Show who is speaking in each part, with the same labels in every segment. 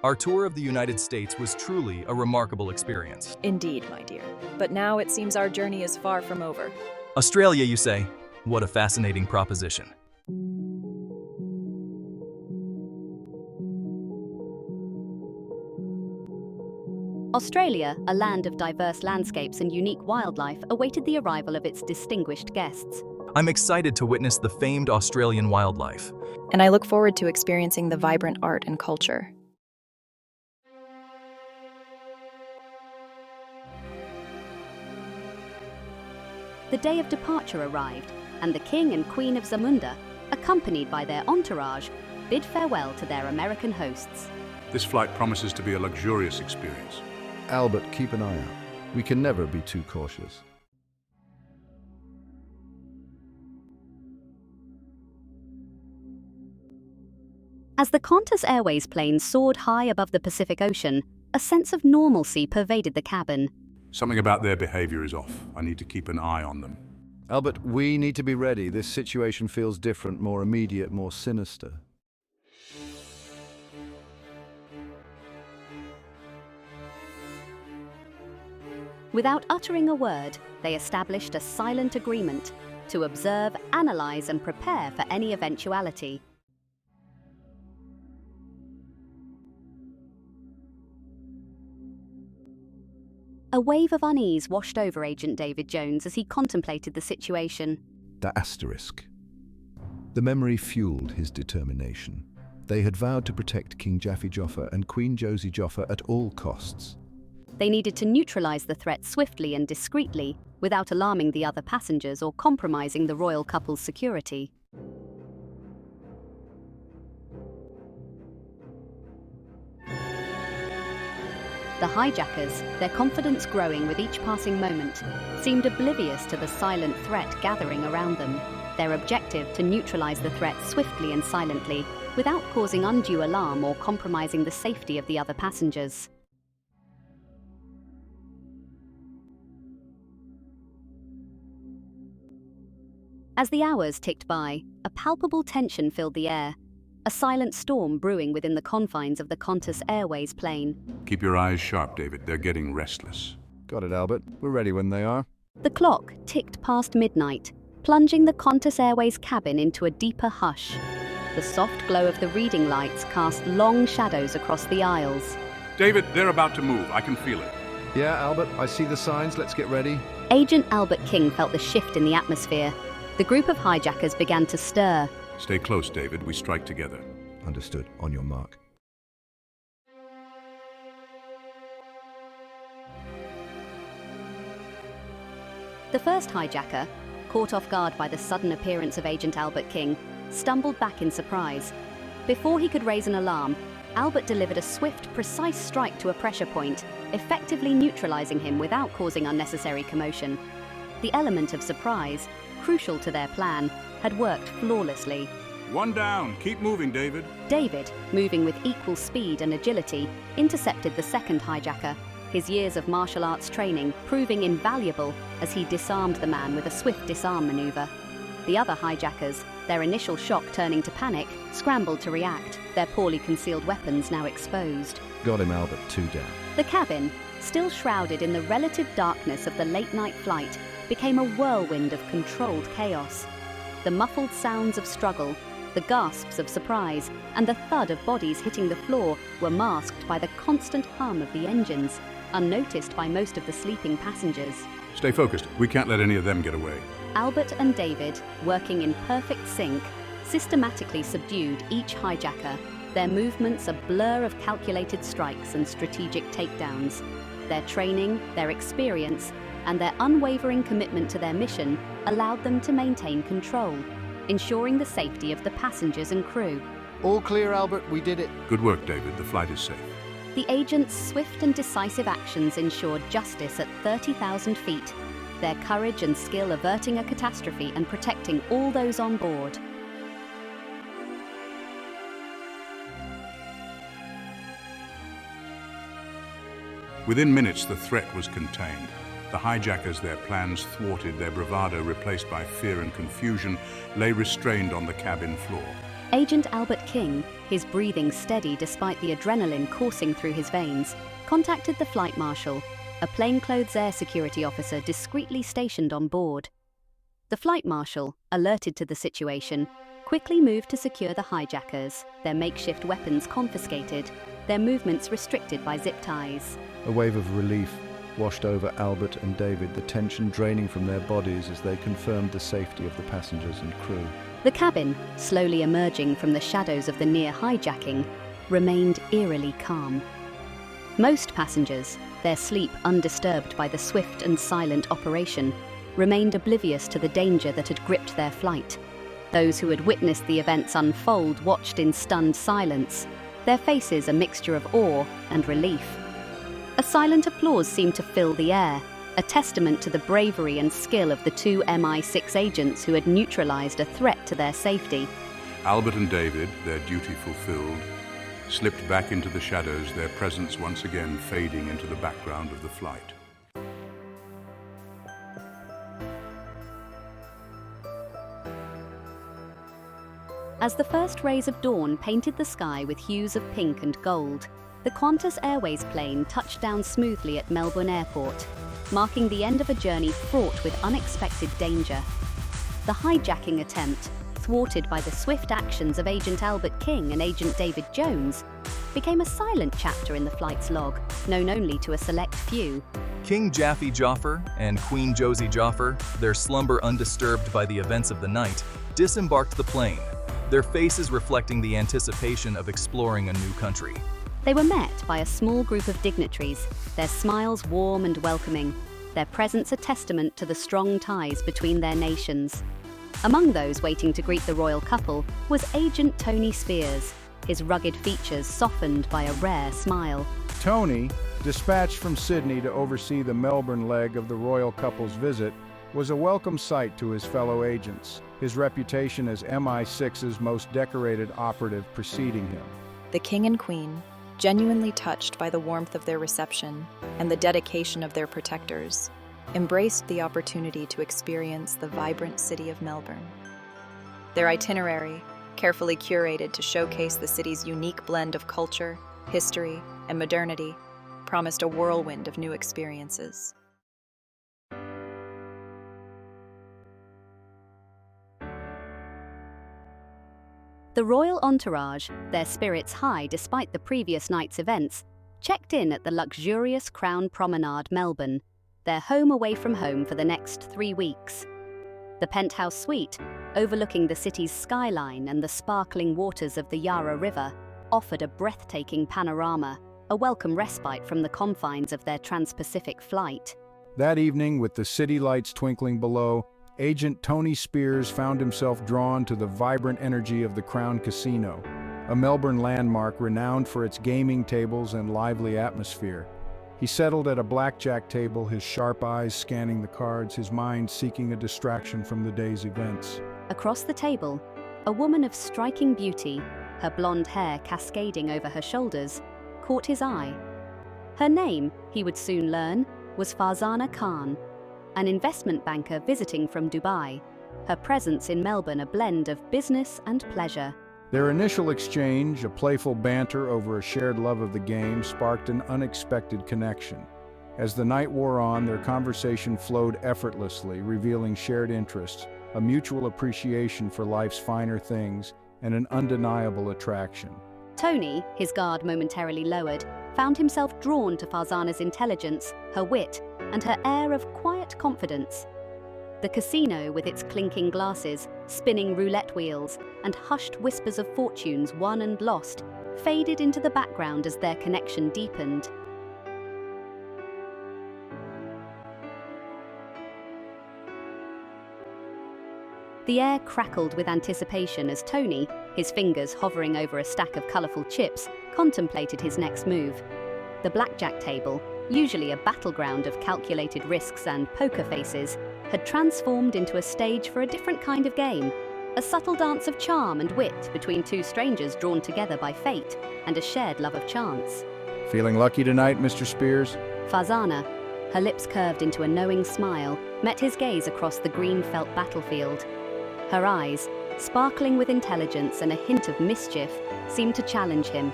Speaker 1: Our tour of the United States was truly a remarkable experience.
Speaker 2: Indeed, my dear. But now it seems our journey is far from over.
Speaker 1: Australia, you say? What a fascinating proposition.
Speaker 3: Australia, a land of diverse landscapes and unique wildlife, awaited the arrival of its distinguished guests.
Speaker 1: I'm excited to witness the famed Australian wildlife.
Speaker 2: And I look forward to experiencing the vibrant art and culture.
Speaker 3: The day of departure arrived, and the King and Queen of Zamunda, accompanied by their entourage, bid farewell to their American hosts.
Speaker 4: This flight promises to be a luxurious experience.
Speaker 5: Albert, keep an eye out. We can never be too cautious.
Speaker 3: As the Qantas Airways plane soared high above the Pacific Ocean, a sense of normalcy pervaded the cabin.
Speaker 4: Something about their behavior is off. I need to keep an eye on them.
Speaker 5: Albert, we need to be ready. This situation feels different, more immediate, more sinister.
Speaker 3: Without uttering a word, they established a silent agreement to observe, analyze, and prepare for any eventuality. A wave of unease washed over Agent David Jones as he contemplated the situation.
Speaker 5: The asterisk. The memory fueled his determination. They had vowed to protect King Jaffe Joffer and Queen Josie Joffer at all costs.
Speaker 3: They needed to neutralize the threat swiftly and discreetly, without alarming the other passengers or compromising the royal couple's security. The hijackers, their confidence growing with each passing moment, seemed oblivious to the silent threat gathering around them. Their objective to neutralize the threat swiftly and silently, without causing undue alarm or compromising the safety of the other passengers. As the hours ticked by, a palpable tension filled the air, a silent storm brewing within the confines of the Qantas Airways plane.
Speaker 4: Keep your eyes sharp, David. They're getting restless.
Speaker 5: Got it, Albert. We're ready when they are.
Speaker 3: The clock ticked past midnight, plunging the Qantas Airways cabin into a deeper hush. The soft glow of the reading lights cast long shadows across the aisles.
Speaker 4: David, they're about to move. I can feel it.
Speaker 5: Yeah, Albert, I see the signs. Let's get ready.
Speaker 3: Agent Albert King felt the shift in the atmosphere. The group of hijackers began to stir.
Speaker 4: Stay close, David. We strike together.
Speaker 5: Understood. On your mark.
Speaker 3: The first hijacker, caught off guard by the sudden appearance of Agent Albert King, stumbled back in surprise. Before he could raise an alarm, Albert delivered a swift, precise strike to a pressure point, effectively neutralizing him without causing unnecessary commotion. The element of surprise, crucial to their plan, had worked flawlessly.
Speaker 4: One down. Keep moving, David.
Speaker 3: David, moving with equal speed and agility, intercepted the second hijacker, his years of martial arts training proving invaluable as he disarmed the man with a swift disarm maneuver. The other hijackers, their initial shock turning to panic, scrambled to react, their poorly concealed weapons now exposed.
Speaker 5: Got him, Albert. 2 down.
Speaker 3: The cabin, still shrouded in the relative darkness of the late-night flight, became a whirlwind of controlled chaos. The muffled sounds of struggle, the gasps of surprise, and the thud of bodies hitting the floor were masked by the constant hum of the engines, unnoticed by most of the sleeping passengers.
Speaker 4: Stay focused. We can't let any of them get away.
Speaker 3: Albert and David, working in perfect sync, systematically subdued each hijacker, their movements a blur of calculated strikes and strategic takedowns. Their training, their experience, and their unwavering commitment to their mission allowed them to maintain control, ensuring the safety of the passengers and crew.
Speaker 5: All clear, Albert. We did it.
Speaker 4: Good work, David. The flight is safe.
Speaker 3: The agents' swift and decisive actions ensured justice at 30,000 feet, their courage and skill averting a catastrophe and protecting all those on board.
Speaker 4: Within minutes, the threat was contained. The hijackers, their plans thwarted, their bravado replaced by fear and confusion, lay restrained on the cabin floor.
Speaker 3: Agent Albert King, his breathing steady despite the adrenaline coursing through his veins, contacted the flight marshal, a plainclothes air security officer discreetly stationed on board. The flight marshal, alerted to the situation, quickly moved to secure the hijackers, their makeshift weapons confiscated, their movements restricted by zip ties.
Speaker 5: A wave of relief washed over Albert and David, the tension draining from their bodies as they confirmed the safety of the passengers and crew.
Speaker 3: The cabin, slowly emerging from the shadows of the near hijacking, remained eerily calm. Most passengers, their sleep undisturbed by the swift and silent operation, remained oblivious to the danger that had gripped their flight. Those who had witnessed the events unfold watched in stunned silence, their faces a mixture of awe and relief. A silent applause seemed to fill the air, a testament to the bravery and skill of the two MI6 agents who had neutralized a threat to their safety.
Speaker 4: Albert and David, their duty fulfilled, slipped back into the shadows, their presence once again fading into the background of the flight.
Speaker 3: As the first rays of dawn painted the sky with hues of pink and gold, the Qantas Airways plane touched down smoothly at Melbourne Airport, marking the end of a journey fraught with unexpected danger. The hijacking attempt, thwarted by the swift actions of Agent Albert King and Agent David Jones, became a silent chapter in the flight's log, known only to a select few.
Speaker 1: King Jaffe Joffer and Queen Josie Joffer, their slumber undisturbed by the events of the night, disembarked the plane, their faces reflecting the anticipation of exploring a new country.
Speaker 3: They were met by a small group of dignitaries, their smiles warm and welcoming, their presence a testament to the strong ties between their nations. Among those waiting to greet the royal couple was Agent Tony Spears, his rugged features softened by a rare smile.
Speaker 6: Tony, dispatched from Sydney to oversee the Melbourne leg of the royal couple's visit, was a welcome sight to his fellow agents, his reputation as MI6's most decorated operative preceding him.
Speaker 2: The king and queen, genuinely touched by the warmth of their reception and the dedication of their protectors, embraced the opportunity to experience the vibrant city of Melbourne. Their itinerary, carefully curated to showcase the city's unique blend of culture, history, and modernity, promised a whirlwind of new experiences.
Speaker 3: The royal entourage, their spirits high despite the previous night's events, checked in at the luxurious Crown Promenade, Melbourne, their home away from home for the next 3 weeks. The penthouse suite, overlooking the city's skyline and the sparkling waters of the Yarra River, offered a breathtaking panorama, a welcome respite from the confines of their trans-Pacific flight.
Speaker 6: That evening, with the city lights twinkling below, Agent Tony Spears found himself drawn to the vibrant energy of the Crown Casino, a Melbourne landmark renowned for its gaming tables and lively atmosphere. He settled at a blackjack table, his sharp eyes scanning the cards, his mind seeking a distraction from the day's events.
Speaker 3: Across the table, a woman of striking beauty, her blonde hair cascading over her shoulders, caught his eye. Her name, he would soon learn, was Farzana Khan, an investment banker visiting from Dubai, her presence in Melbourne a blend of business and pleasure.
Speaker 6: Their initial exchange, a playful banter over a shared love of the game, sparked an unexpected connection. As the night wore on, their conversation flowed effortlessly, revealing shared interests, a mutual appreciation for life's finer things, and an undeniable attraction.
Speaker 3: Tony, his guard momentarily lowered, found himself drawn to Farzana's intelligence, her wit, and her air of quiet confidence. The casino, with its clinking glasses, spinning roulette wheels, and hushed whispers of fortunes won and lost, faded into the background as their connection deepened. The air crackled with anticipation as Tony, his fingers hovering over a stack of colourful chips, contemplated his next move. The blackjack table, usually a battleground of calculated risks and poker faces, had transformed into a stage for a different kind of game, a subtle dance of charm and wit between two strangers drawn together by fate and a shared love of chance.
Speaker 6: Feeling lucky tonight, Mr. Spears?
Speaker 3: Farzana, her lips curved into a knowing smile, met his gaze across the green felt battlefield. Her eyes, sparkling with intelligence and a hint of mischief, seemed to challenge him,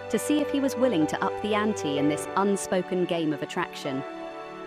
Speaker 3: to see if he was willing to up the ante in this unspoken game of attraction.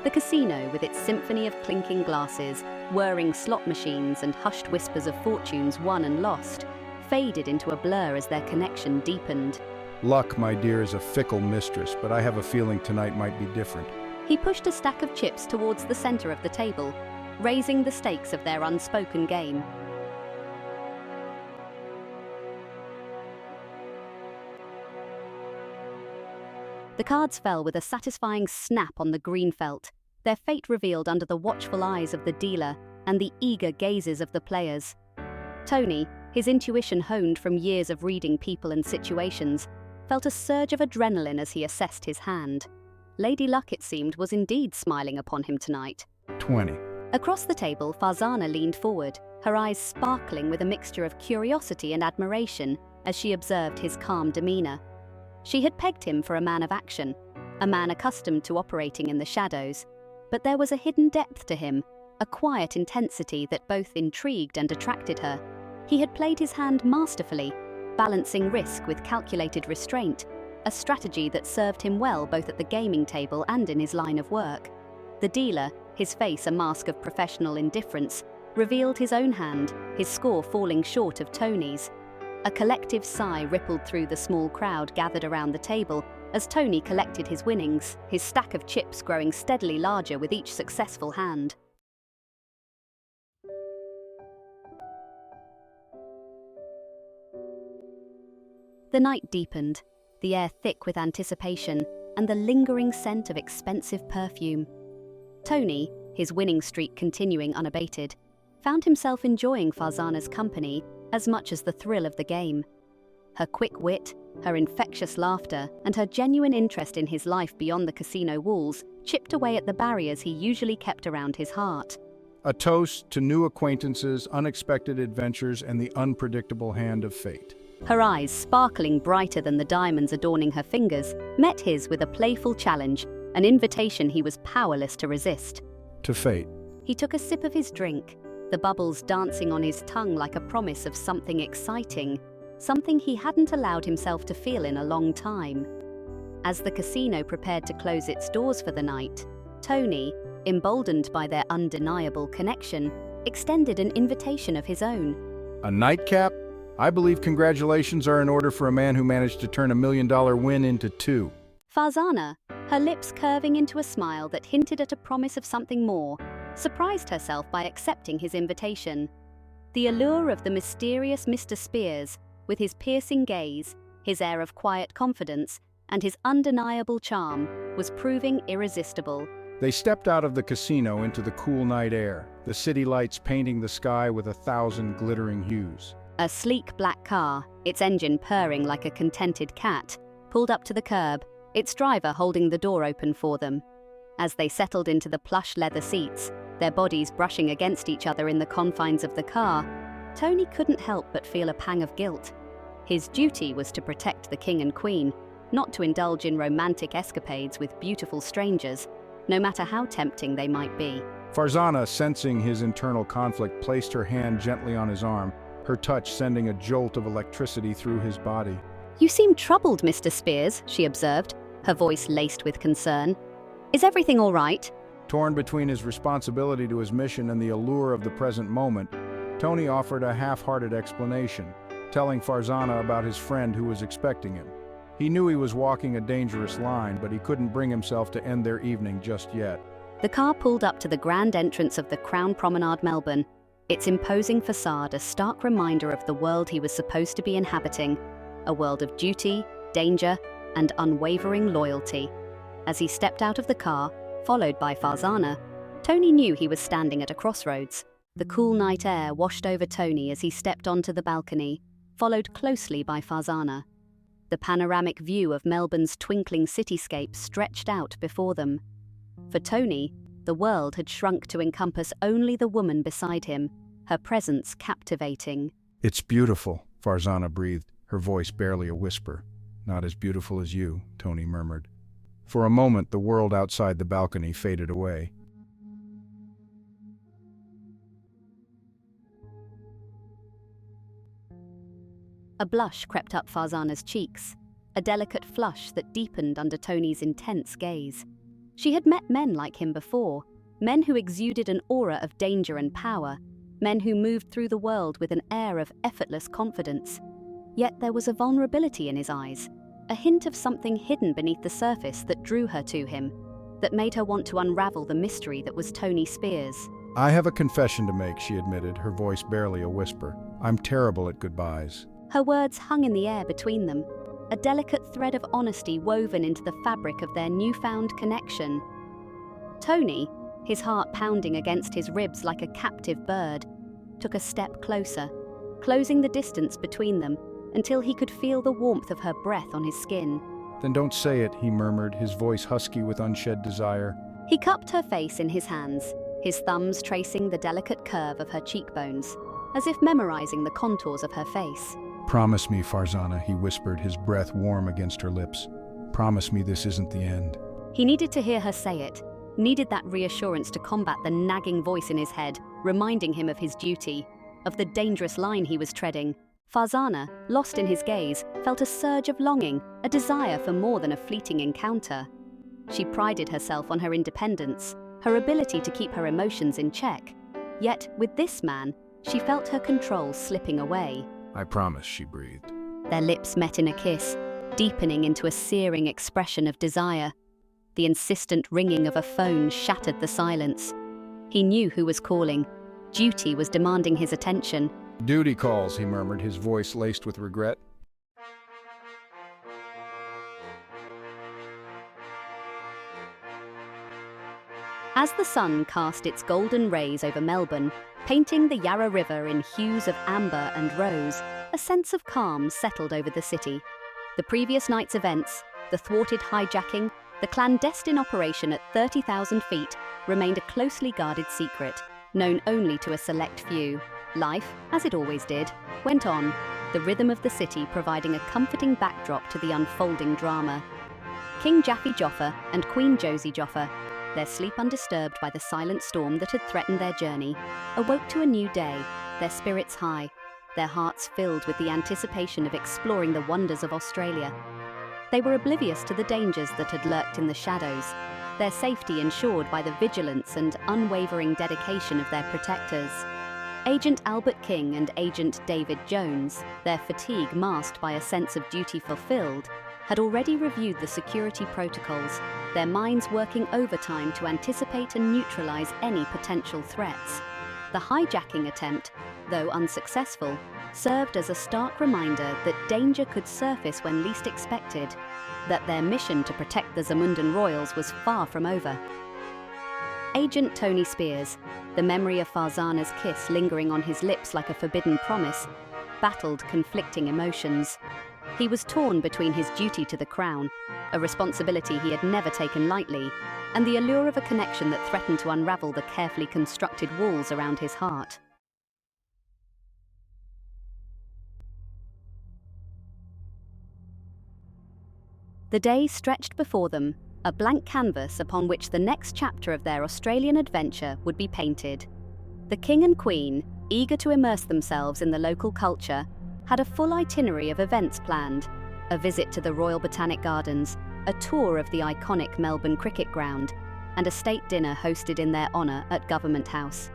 Speaker 3: The casino, with its symphony of clinking glasses, whirring slot machines and hushed whispers of fortunes won and lost, faded into a blur as their connection deepened.
Speaker 6: Luck, my dear, is a fickle mistress, but I have a feeling tonight might be different.
Speaker 3: He pushed a stack of chips towards the center of the table, raising the stakes of their unspoken game. The cards fell with a satisfying snap on the green felt, their fate revealed under the watchful eyes of the dealer and the eager gazes of the players. Tony, his intuition honed from years of reading people and situations, felt a surge of adrenaline as he assessed his hand. Lady Luck, it seemed, was indeed smiling upon him tonight.
Speaker 6: 20.
Speaker 3: Across the table, Farzana leaned forward, her eyes sparkling with a mixture of curiosity and admiration as she observed his calm demeanor. She had pegged him for a man of action, a man accustomed to operating in the shadows, but there was a hidden depth to him, a quiet intensity that both intrigued and attracted her. He had played his hand masterfully, balancing risk with calculated restraint, a strategy that served him well both at the gaming table and in his line of work. The dealer, his face a mask of professional indifference, revealed his own hand, his score falling short of Tony's. A collective sigh rippled through the small crowd gathered around the table as Tony collected his winnings, his stack of chips growing steadily larger with each successful hand. The night deepened, the air thick with anticipation and the lingering scent of expensive perfume. Tony, his winning streak continuing unabated, found himself enjoying Farzana's company as much as the thrill of the game. Her quick wit, her infectious laughter, and her genuine interest in his life beyond the casino walls chipped away at the barriers he usually kept around his heart.
Speaker 6: A toast to new acquaintances, unexpected adventures, and the unpredictable hand of fate.
Speaker 3: Her eyes, sparkling brighter than the diamonds adorning her fingers, met his with a playful challenge, an invitation he was powerless to resist.
Speaker 6: To fate.
Speaker 3: He took a sip of his drink, the bubbles dancing on his tongue like a promise of something exciting, something he hadn't allowed himself to feel in a long time. As the casino prepared to close its doors for the night, Tony, emboldened by their undeniable connection, extended an invitation of his own.
Speaker 6: A nightcap? I believe congratulations are in order for a man who managed to turn $1 million win into 2.
Speaker 3: Farzana, her lips curving into a smile that hinted at a promise of something more, surprised herself by accepting his invitation. The allure of the mysterious Mr. Spears, with his piercing gaze, his air of quiet confidence, and his undeniable charm, was proving irresistible.
Speaker 6: They stepped out of the casino into the cool night air, the city lights painting the sky with 1,000 glittering hues.
Speaker 3: A sleek black car, its engine purring like a contented cat, pulled up to the curb, its driver holding the door open for them. As they settled into the plush leather seats, their bodies brushing against each other in the confines of the car, Tony couldn't help but feel a pang of guilt. His duty was to protect the king and queen, not to indulge in romantic escapades with beautiful strangers, no matter how tempting they might be.
Speaker 6: Farzana, sensing his internal conflict, placed her hand gently on his arm, her touch sending a jolt of electricity through his body.
Speaker 3: "You seem troubled, Mr. Spears," she observed, her voice laced with concern. "Is everything all right?"
Speaker 6: Torn between his responsibility to his mission and the allure of the present moment, Tony offered a half-hearted explanation, telling Farzana about his friend who was expecting him. He knew he was walking a dangerous line, but he couldn't bring himself to end their evening just yet.
Speaker 3: The car pulled up to the grand entrance of the Crown Promenade, Melbourne, its imposing facade a stark reminder of the world he was supposed to be inhabiting, a world of duty, danger, and unwavering loyalty. As he stepped out of the car, followed by Farzana, Tony knew he was standing at a crossroads. The cool night air washed over Tony as he stepped onto the balcony, followed closely by Farzana. The panoramic view of Melbourne's twinkling cityscape stretched out before them. For Tony, the world had shrunk to encompass only the woman beside him, her presence captivating.
Speaker 6: "It's beautiful," Farzana breathed, her voice barely a whisper. "Not as beautiful as you," Tony murmured. For a moment, the world outside the balcony faded away.
Speaker 3: A blush crept up Farzana's cheeks, a delicate flush that deepened under Tony's intense gaze. She had met men like him before, men who exuded an aura of danger and power, men who moved through the world with an air of effortless confidence. Yet there was a vulnerability in his eyes, a hint of something hidden beneath the surface that drew her to him, that made her want to unravel the mystery that was Tony Spears.
Speaker 6: I have a confession to make, she admitted, her voice barely a whisper. I'm terrible at goodbyes.
Speaker 3: Her words hung in the air between them, a delicate thread of honesty woven into the fabric of their newfound connection. Tony, his heart pounding against his ribs like a captive bird, took a step closer, closing the distance between them until he could feel the warmth of her breath on his skin.
Speaker 6: Then don't say it, he murmured, his voice husky with unshed desire.
Speaker 3: He cupped her face in his hands, his thumbs tracing the delicate curve of her cheekbones, as if memorizing the contours of her face.
Speaker 6: Promise me, Farzana, he whispered, his breath warm against her lips. Promise me this isn't the end.
Speaker 3: He needed to hear her say it, needed that reassurance to combat the nagging voice in his head, reminding him of his duty, of the dangerous line he was treading. Farzana, lost in his gaze, felt a surge of longing, a desire for more than a fleeting encounter. She prided herself on her independence, her ability to keep her emotions in check. Yet, with this man, she felt her control slipping away.
Speaker 6: I promise, she breathed.
Speaker 3: Their lips met in a kiss, deepening into a searing expression of desire. The insistent ringing of a phone shattered the silence. He knew who was calling. Duty was demanding his attention.
Speaker 6: Duty calls, he murmured, his voice laced with regret.
Speaker 3: As the sun cast its golden rays over Melbourne, painting the Yarra River in hues of amber and rose, a sense of calm settled over the city. The previous night's events, the thwarted hijacking, the clandestine operation at 30,000 feet, remained a closely guarded secret, known only to a select few. Life, as it always did, went on, the rhythm of the city providing a comforting backdrop to the unfolding drama. King Jaffe Joffer and Queen Josie Joffer, their sleep undisturbed by the silent storm that had threatened their journey, awoke to a new day, their spirits high, their hearts filled with the anticipation of exploring the wonders of Australia. They were oblivious to the dangers that had lurked in the shadows, their safety ensured by the vigilance and unwavering dedication of their protectors. Agent Albert King and Agent David Jones, their fatigue masked by a sense of duty fulfilled, had already reviewed the security protocols, their minds working overtime to anticipate and neutralize any potential threats. The hijacking attempt, though unsuccessful, served as a stark reminder that danger could surface when least expected, that their mission to protect the Zamundan royals was far from over. Agent Tony Spears, the memory of Farzana's kiss lingering on his lips like a forbidden promise, battled conflicting emotions. He was torn between his duty to the crown, a responsibility he had never taken lightly, and the allure of a connection that threatened to unravel the carefully constructed walls around his heart. The day stretched before them, a blank canvas upon which the next chapter of their Australian adventure would be painted. The King and Queen, eager to immerse themselves in the local culture, had a full itinerary of events planned: a visit to the Royal Botanic Gardens, a tour of the iconic Melbourne cricket ground, and a state dinner hosted in their honour at Government House.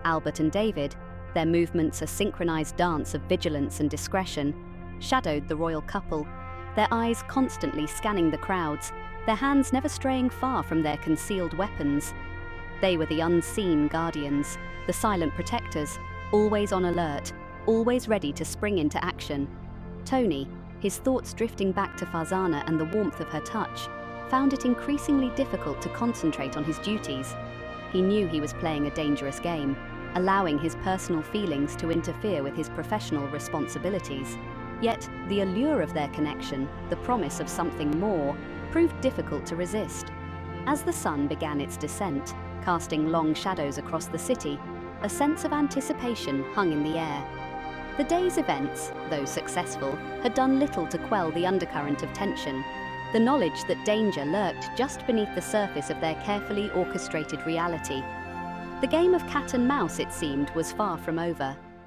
Speaker 3: Albert and David, their movements a synchronised dance of vigilance and discretion, shadowed the royal couple, their eyes constantly scanning the crowds, their hands never straying far from their concealed weapons. They were the unseen guardians, the silent protectors, always on alert, always ready to spring into action. Tony, his thoughts drifting back to Farzana and the warmth of her touch, found it increasingly difficult to concentrate on his duties. He knew he was playing a dangerous game, allowing his personal feelings to interfere with his professional responsibilities. Yet, the allure of their connection, the promise of something more, proved difficult to resist. As the sun began its descent, casting long shadows across the city, a sense of anticipation hung in the air. The day's events, though successful, had done little to quell the undercurrent of tension, the knowledge that danger lurked just beneath the surface of their carefully orchestrated reality. The game of cat and mouse, it seemed, was far from over.